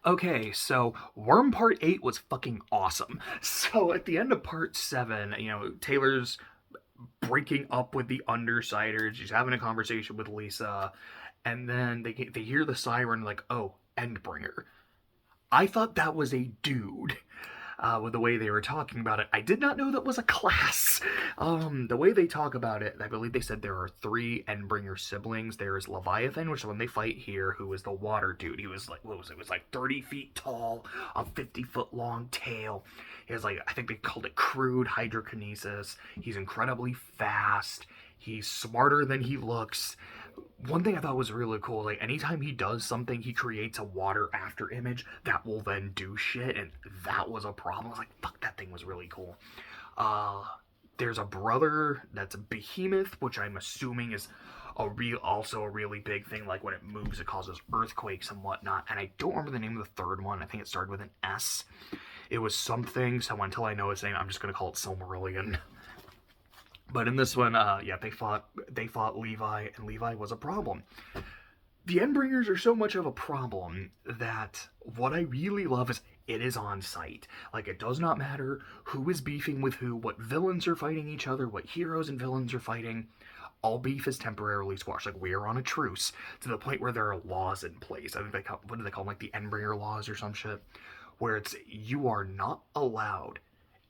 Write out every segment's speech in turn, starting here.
Okay, so Worm Part 8 was fucking awesome. So at the end of Part 7, Taylor's breaking up with the Undersiders. She's having a conversation with Lisa. And then they hear the siren, like, oh, Endbringer. I thought that was a dude. With the way they were talking about it, I did not know that was a class. The way they talk about it, I believe they said there are three Endbringer siblings. There is Leviathan, which is the one they fight here, who is the water dude. He was like, what was it? It was like 30 feet tall, a 50-foot long tail. He has like, I think they called it crude hydrokinesis. He's incredibly fast. He's smarter than he looks. One thing I thought was really cool, like anytime he does something, he creates a water after image that will then do shit, and that was a problem. I was like, fuck, that thing was really cool. Uh, there's a brother that's a behemoth, which I'm assuming is also a really big thing. Like when it moves, it causes earthquakes and whatnot. And I don't remember the name of the third one. I think it started with an S. It was something. So until I know its name, I'm just gonna call it Silmarillion. But in this one, yeah, they fought Levi, and Levi was a problem. The Endbringers are so much of a problem that what I really love is it is on site. Like, it does not matter who is beefing with who, what villains are fighting each other, what heroes and villains are fighting. All beef is temporarily squashed. Like, we are on a truce to the point where there are laws in place. I think what do they call them? Like the Endbringer laws or some shit, where it's you are not allowed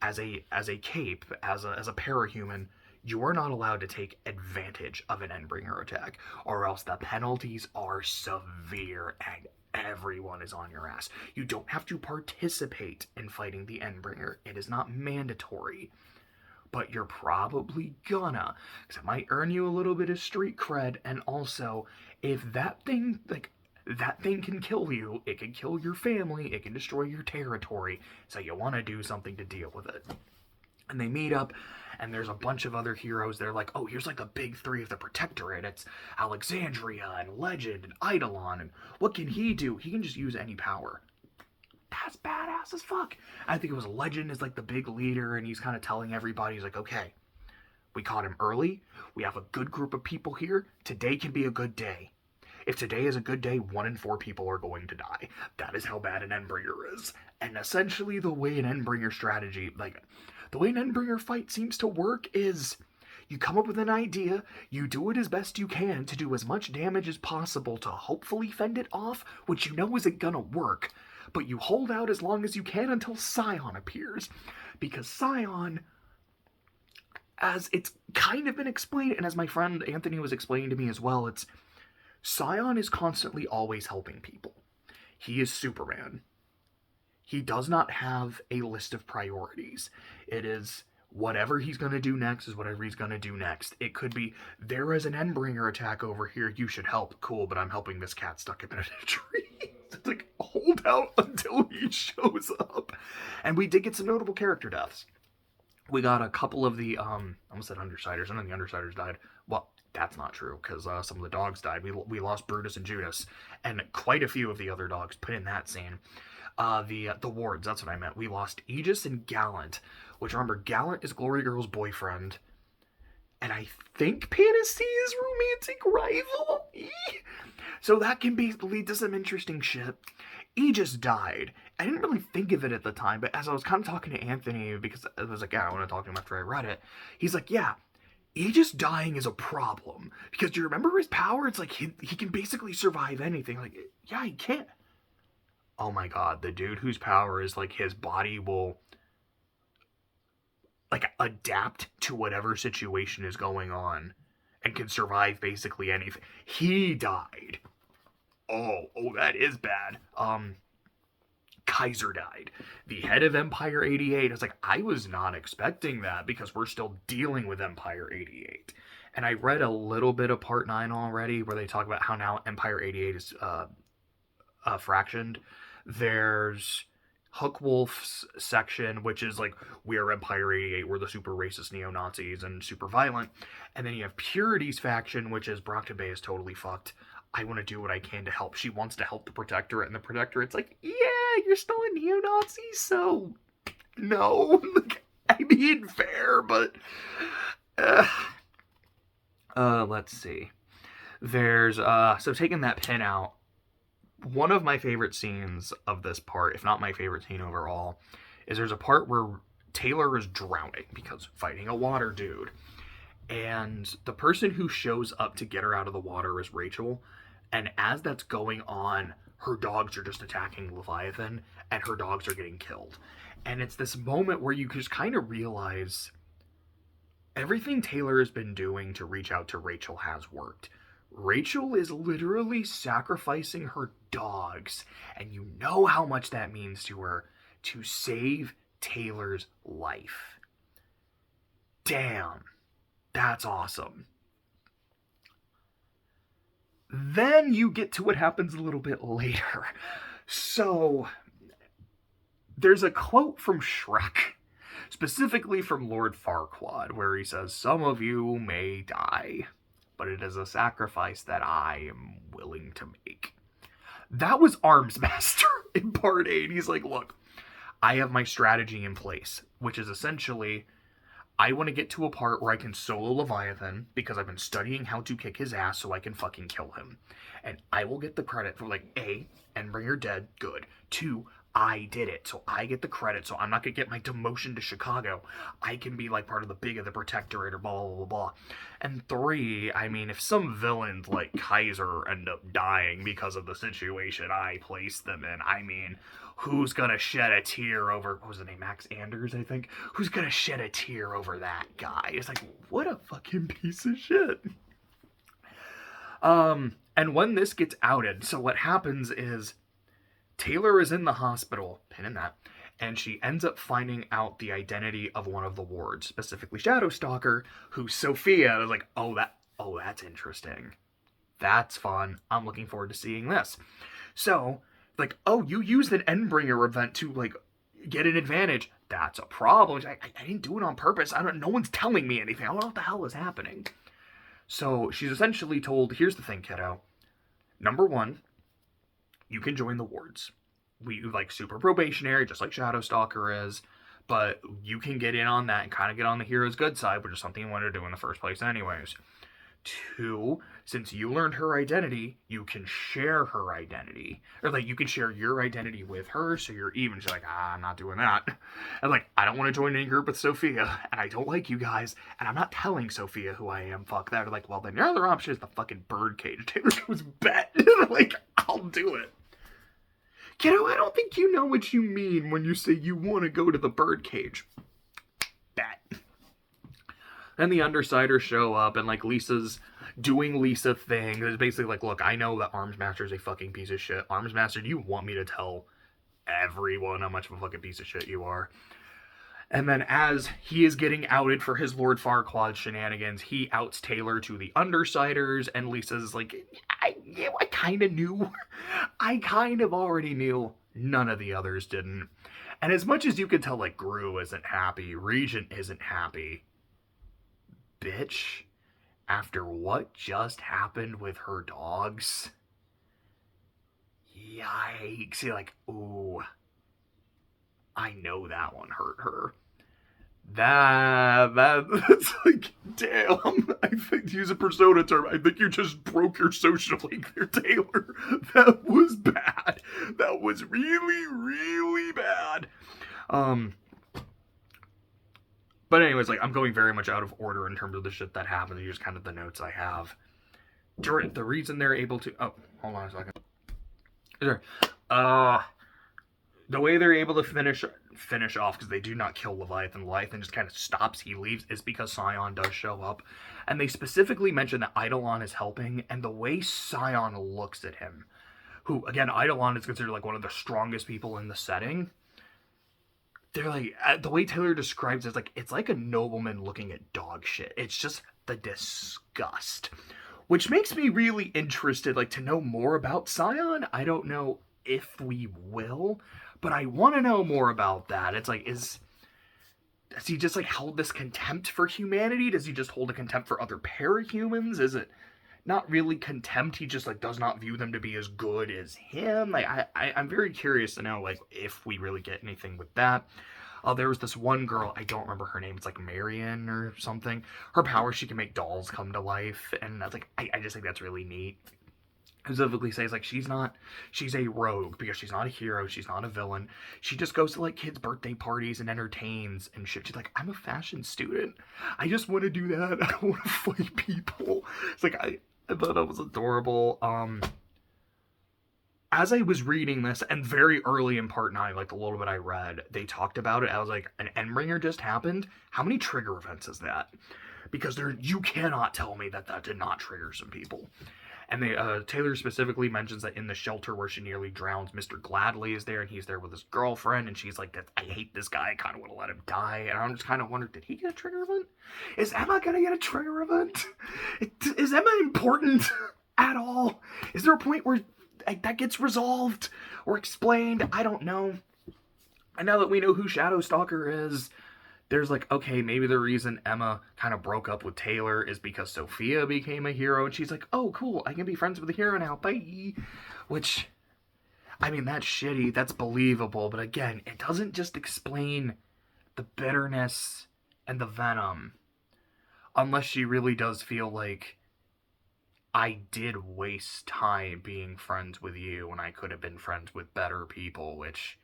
as a cape as a parahuman, you are not allowed to take advantage of an Endbringer attack, or else the penalties are severe and everyone is on your ass. You don't have to participate in fighting the Endbringer. It is not mandatory, but you're probably gonna, because it might earn you a little bit of street cred, and also, if that thing can kill you, it can kill your family, it can destroy your territory, so you want to do something to deal with it. And they meet up, and there's a bunch of other heroes. They're like, oh, here's like the big three of the Protectorate. It's Alexandria and Legend and Eidolon, and what can he do? He can just use any power. That's badass as fuck. I think it was Legend is like the big leader, and he's kind of telling everybody, he's like, okay, we caught him early. We have a good group of people here. Today can be a good day. If today is a good day, 1 in 4 people are going to die. That is how bad an Endbringer is. And essentially the way an Endbringer strategy, like, the way an Endbringer fight seems to work is you come up with an idea, you do it as best you can to do as much damage as possible to hopefully fend it off, which you know isn't gonna work, but you hold out as long as you can until Scion appears. Because Scion, as it's kind of been explained, and as my friend Anthony was explaining to me as well, it's Scion is constantly always helping people. He is Superman. He does not have a list of priorities. It is whatever he's going to do next is whatever he's going to do next. It could be, there is an Endbringer attack over here, you should help. Cool, but I'm helping this cat stuck in a tree. It's like, hold out until he shows up. And we did get some notable character deaths. We got a couple of the, I almost said Undersiders, and then the Undersiders died. Well, that's not true, because some of the dogs died. We lost Brutus and Judas, and quite a few of the other dogs put in that scene. The wards, that's what I meant. We lost Aegis and Gallant, which, remember, Gallant is Glory Girl's boyfriend, and I think Panacea's romantic rival? So that can lead to some interesting shit. Aegis died. I didn't really think of it at the time, but as I was kind of talking to Anthony, because I was like, yeah, I want to talk to him after I read it, he's like, yeah, Aegis dying is a problem. Because do you remember his power? It's like he can basically survive anything. Like, yeah, he can't. Oh my god, the dude whose power is like his body will like adapt to whatever situation is going on and can survive basically anything. He died. Oh, that is bad. Kaiser died. The head of Empire 88. I was like, I was not expecting that because we're still dealing with Empire 88. And I read a little bit of Part 9 already where they talk about how now Empire 88 is fractioned. There's Hookwolf's section, which is like, we're Empire 88, we're the super racist neo-Nazis and super violent. And then you have Purity's faction, which is Brockton Bay is totally fucked. I want to do what I can to help. She wants to help the Protectorate, and the Protectorate's like, yeah, you're still a neo-Nazi, so no. I mean, fair, but let's see. There's so taking that pin out, one of my favorite scenes of this part, if not my favorite scene overall, is there's a part where Taylor is drowning because fighting a water dude. And the person who shows up to get her out of the water is Rachel. And as that's going on, her dogs are just attacking Leviathan, and her dogs are getting killed. And it's this moment where you just kind of realize everything Taylor has been doing to reach out to Rachel has worked. Rachel is literally sacrificing her dogs, and you know how much that means to her, to save Taylor's life. Damn, that's awesome. Then you get to what happens a little bit later. So, there's a quote from Shrek, specifically from Lord Farquaad, where he says, "Some of you may die, but it is a sacrifice that I am willing to make." That was Armsmaster in Part 8. He's like, look, I have my strategy in place, which is essentially, I want to get to a part where I can solo Leviathan, because I've been studying how to kick his ass so I can fucking kill him. And I will get the credit for, like, A, Endbringer dead, good. 2, I did it, so I get the credit, so I'm not going to get my demotion to Chicago. I can be, like, part of the big of the Protectorate or blah, blah, blah, blah. And 3, I mean, if some villains like Kaiser end up dying because of the situation I placed them in, I mean, who's going to shed a tear over, what was the name, Max Anders, I think? Who's going to shed a tear over that guy? It's like, what a fucking piece of shit. And when this gets outed, so what happens is, Taylor is in the hospital, pin in that, and she ends up finding out the identity of one of the wards, specifically Shadowstalker, who Sophia is like, oh, that's interesting. That's fun. I'm looking forward to seeing this. So, like, oh, you used an Endbringer event to, like, get an advantage. That's a problem. I didn't do it on purpose. No one's telling me anything. I don't know what the hell is happening. So, she's essentially told, here's the thing, kiddo. Number 1, you can join the wards. We, like, super probationary, just like Shadowstalker is, but you can get in on that and kind of get on the hero's good side, which is something you wanted to do in the first place anyways. 2, since you learned her identity, you can share her identity. Or, like, you can share your identity with her, so you're even. She's like, I'm not doing that. And, like, I don't want to join any group with Sophia, and I don't like you guys, and I'm not telling Sophia who I am, fuck that. Or, like, well, then your other option is the fucking birdcage. Taylor goes, bet. Like, I'll do it. Kiddo, I don't think you know what you mean when you say you want to go to the birdcage. Bet. Then the Undersiders show up, and, like, Lisa's doing Lisa thing. It's basically like, look, I know that Armsmaster's a fucking piece of shit. Armsmaster, do you want me to tell everyone how much of a fucking piece of shit you are? And then as he is getting outed for his Lord Farquaad shenanigans, he outs Taylor to the Undersiders, and Lisa's like, I kind of knew. I kind of already knew. None of the others didn't. And as much as you could tell, like, Gru isn't happy, Regent isn't happy, bitch, after what just happened with her dogs, yikes, you're like, ooh, I know that one hurt her. That's like, damn, I think, to use a Persona term, I think you just broke your social link there, Taylor. That was bad. That was really, really bad. But anyways, like, I'm going very much out of order in terms of the shit that happened. Here's kind of the notes I have. The reason they're able to... Oh, hold on a second. Sorry. The way they're able to finish off, because they do not kill Leviathan. Leviathan just kind of stops, he leaves, is because Scion does show up. And they specifically mention that Eidolon is helping, and the way Scion looks at him, who, again, Eidolon is considered, like, one of the strongest people in the setting. They're like, the way Taylor describes it, it's like a nobleman looking at dog shit. It's just the disgust. Which makes me really interested, like, to know more about Scion. I don't know if we will, but I want to know more about that. It's like, does he just, like, hold this contempt for humanity? Does he just hold a contempt for other parahumans? Is it not really contempt? He just, like, does not view them to be as good as him? Like, I'm very curious to know, like, if we really get anything with that. There was this one girl, I don't remember her name, it's like Marion or something. Her power, she can make dolls come to life, and I was like, I just think that's really neat. specifically says, like, she's a rogue because she's not a hero, she's not a villain. She just goes to, like, kids' birthday parties and entertains and shit. She's like, I'm a fashion student. I just want to do that. I don't want to fight people. It's like, I thought that was adorable. As I was reading this, and very early in part 9, like the little bit I read, they talked about it. I was like, an Endbringer just happened? How many trigger events is that? Because you cannot tell me that did not trigger some people. And Taylor specifically mentions that in the shelter where she nearly drowns, Mr. Gladley is there, and he's there with his girlfriend, and she's like, I hate this guy, I kind of want to let him die. And I'm just kind of wondering, did he get a trigger event? Is Emma going to get a trigger event? Is Emma important at all? Is there a point where that gets resolved or explained? I don't know. And now that we know who Shadowstalker is, there's like, okay, maybe the reason Emma kind of broke up with Taylor is because Sophia became a hero, and she's like, oh, cool, I can be friends with a hero now, bye. Which, I mean, that's shitty, that's believable, but again, it doesn't just explain the bitterness and the venom, unless she really does feel like, I did waste time being friends with you when I could have been friends with better people, which,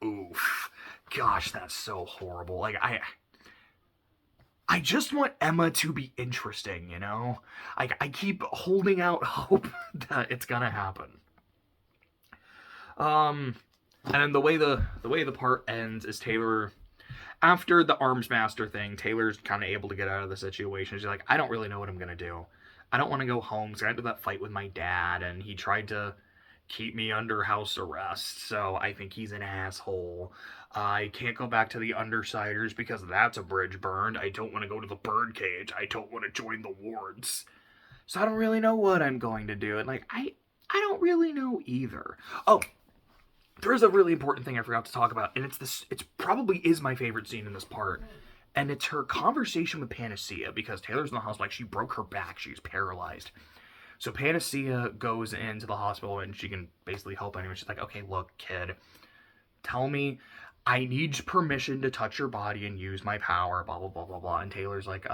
oof, gosh, that's so horrible. Like, I just want Emma to be interesting, you know? I keep holding out hope that it's gonna happen. And then the way the part ends is Taylor, after the Arms Master thing, Taylor's kind of able to get out of the situation. She's like, I don't really know what I'm gonna do. I don't want to go home because I had that fight with my dad, and he tried to keep me under house arrest, so I think he's an asshole. I can't go back to the Undersiders because that's a bridge burned. I don't want to go to the birdcage. I don't want to join the wards. So I don't really know what I'm going to do. And, like, I don't really know either. Oh, there is a really important thing I forgot to talk about, and it's probably is my favorite scene in this part. And it's her conversation with Panacea, because Taylor's in the hospital, like, she broke her back, she's paralyzed. So Panacea goes into the hospital, and she can basically help anyone. She's like, okay, look, kid, tell me, I need permission to touch your body and use my power, blah, blah, blah, blah, blah. And Taylor's like,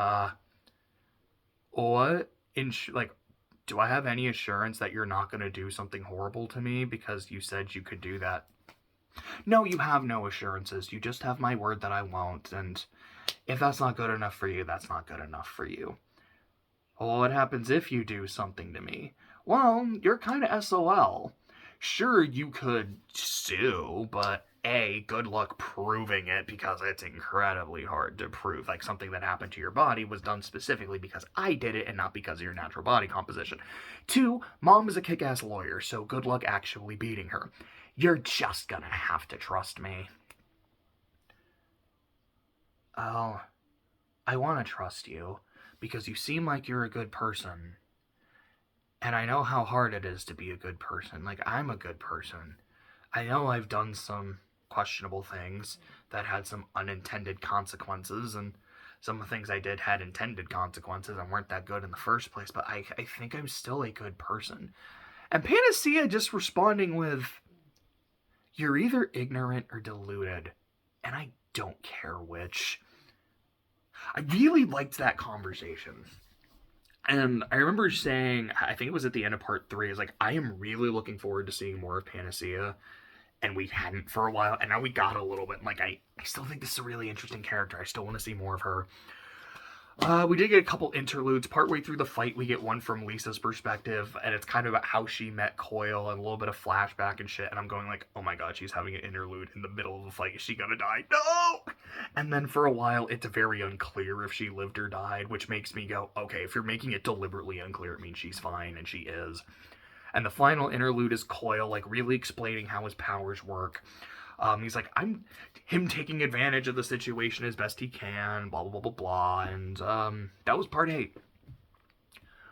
what? Like, do I have any assurance that you're not going to do something horrible to me because you said you could do that? No, you have no assurances. You just have my word that I won't, and if that's not good enough for you, that's not good enough for you. Well, what happens if you do something to me? Well, you're kind of SOL. Sure, you could sue, but A, good luck proving it because it's incredibly hard to prove. Like, something that happened to your body was done specifically because I did it and not because of your natural body composition. 2, Mom is a kick-ass lawyer, so good luck actually beating her. You're just gonna have to trust me. Oh, I want to trust you because you seem like you're a good person. And I know how hard it is to be a good person. Like, I'm a good person. I know I've done some questionable things that had some unintended consequences, and some of the things I did had intended consequences and weren't that good in the first place, but I think I'm still a good person. And Panacea just responding with, you're either ignorant or deluded, and I don't care which. I really liked that conversation. And I remember saying, I think it was at the end of part 3, is like, I am really looking forward to seeing more of Panacea. And we hadn't for a while, and now we got a little bit. And, like, I still think this is a really interesting character. I still want to see more of her. We did get a couple interludes. Partway through the fight, we get one from Lisa's perspective, and it's kind of about how she met Coyle and a little bit of flashback and shit. And I'm going like, oh my god, she's having an interlude in the middle of a fight. Is she gonna die? No! And then for a while, it's very unclear if she lived or died, which makes me go, okay, if you're making it deliberately unclear, it means she's fine, and she is. And the final interlude is Coyle, like, really explaining how his powers work. He's like, him taking advantage of the situation as best he can, blah, blah, blah, blah, blah. And, that was part 8.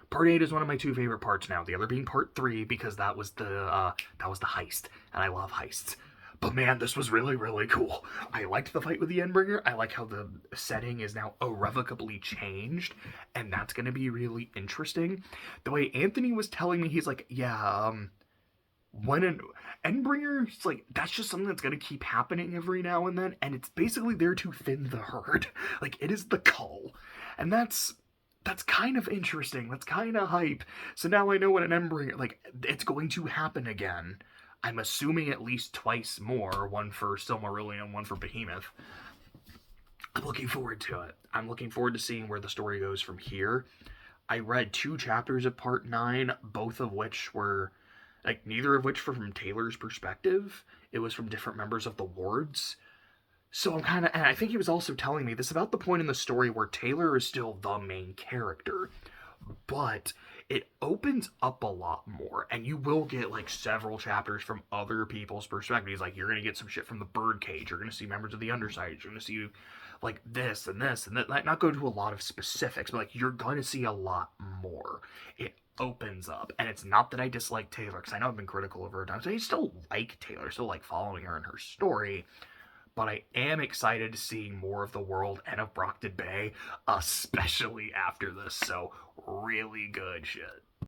Part 8 is one of my 2 favorite parts now. The other being part 3, because that was the heist. And I love heists. But man, this was really, really cool. I liked the fight with the Endbringer. I like how the setting is now irrevocably changed. And that's going to be really interesting. The way Anthony was telling me, he's like, yeah, when an Endbringer, it's like, that's just something that's going to keep happening every now and then. And it's basically there to thin the herd. Like, it is the cull. And that's That's kind of interesting. That's kind of hype. So now I know what an Embringer, like, it's going to happen again. I'm assuming at least twice more, one for Silmarillion and one for Behemoth. I'm looking forward to it. I'm looking forward to seeing where the story goes from here. I read 2 chapters of part 9, both of which were, like, neither of which were from Taylor's perspective. It was from different members of the wards. So I'm kind of, and I think he was also telling me this about the point in the story where Taylor is still the main character, but it opens up a lot more, and you will get like several chapters from other people's perspectives. Like, you're gonna get some shit from the birdcage, you're gonna see members of the underside, you're gonna see like this and this and that. Like, not go to a lot of specifics, but like you're gonna see a lot more. It opens up, and it's not that I dislike Taylor, because I know I've been critical of her times. I still like Taylor, still like following her and her story, but I am excited to see more of the world and of Brockton Bay, especially after this. So, really good shit.